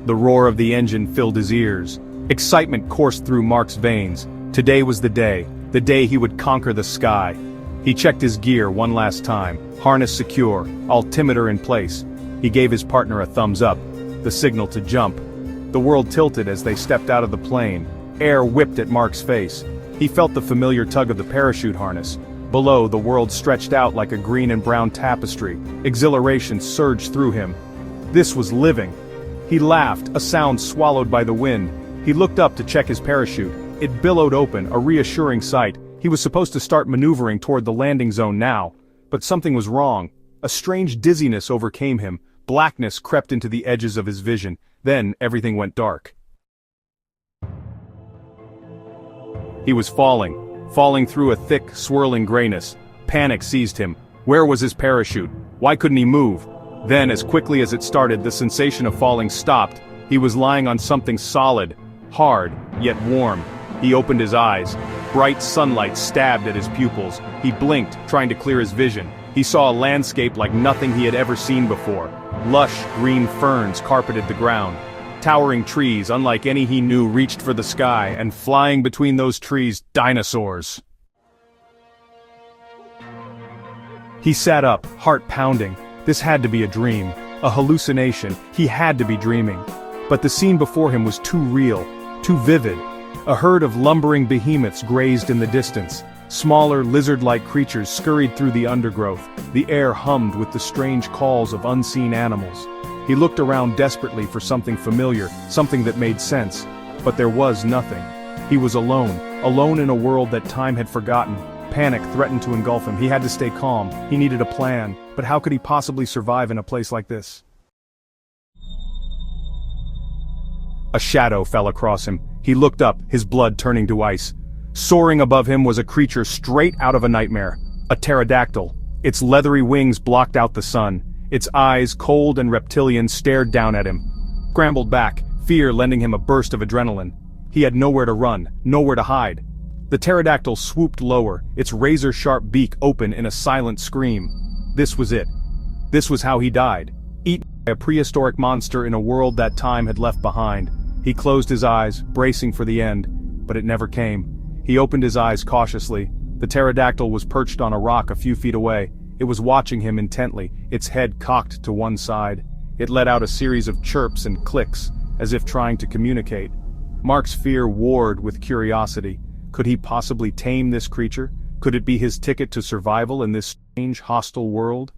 The roar of the engine filled his ears. Excitement coursed through Mark's veins. Today was the day he would conquer the sky. He checked his gear one last time, harness secure, altimeter in place. He gave his partner a thumbs up, the signal to jump. The world tilted as they stepped out of the plane. Air whipped at Mark's face. He felt the familiar tug of the parachute harness. Below, the world stretched out like a green and brown tapestry. Exhilaration surged through him. This was living. He laughed, a sound swallowed by the wind. He looked up to check his parachute. It billowed open, a reassuring sight. He was supposed to start maneuvering toward the landing zone now. But something was wrong. A strange dizziness overcame him. Blackness crept into the edges of his vision. Then everything went dark. He was falling through a thick, swirling grayness. Panic seized him. Where was his parachute? Why couldn't he move? Then, as quickly as it started, the sensation of falling stopped. He was lying on something solid, hard, yet warm. He opened his eyes. Bright sunlight stabbed at his pupils. He blinked, trying to clear his vision. He saw a landscape like nothing he had ever seen before. Lush, green ferns carpeted the ground. Towering trees, unlike any he knew, reached for the sky, and flying between those trees, dinosaurs. He sat up, heart pounding. This had to be a dream, a hallucination. He had to be dreaming. But the scene before him was too real, too vivid. A herd of lumbering behemoths grazed in the distance. Smaller, lizard-like creatures scurried through the undergrowth. The air hummed with the strange calls of unseen animals. He looked around desperately for something familiar, something that made sense. But there was nothing. He was alone in a world that time had forgotten. Panic threatened to engulf him. He had to stay calm. He needed a plan. But how could he possibly survive in a place like this? A shadow fell across him. He looked up, his blood turning to ice. Soaring above him was a creature straight out of a nightmare. A pterodactyl. Its leathery wings blocked out the sun. Its eyes, cold and reptilian, stared down at him. Scrambled back, fear lending him a burst of adrenaline. He had nowhere to run, nowhere to hide. The pterodactyl swooped lower, its razor-sharp beak open in a silent scream. This was it. This was how he died. Eaten by a prehistoric monster in a world that time had left behind. He closed his eyes, bracing for the end, but it never came. He opened his eyes cautiously. The pterodactyl was perched on a rock a few feet away. It was watching him intently, its head cocked to one side. It let out a series of chirps and clicks, as if trying to communicate. Mark's fear warred with curiosity. Could he possibly tame this creature? Could it be his ticket to survival in this strange, hostile world?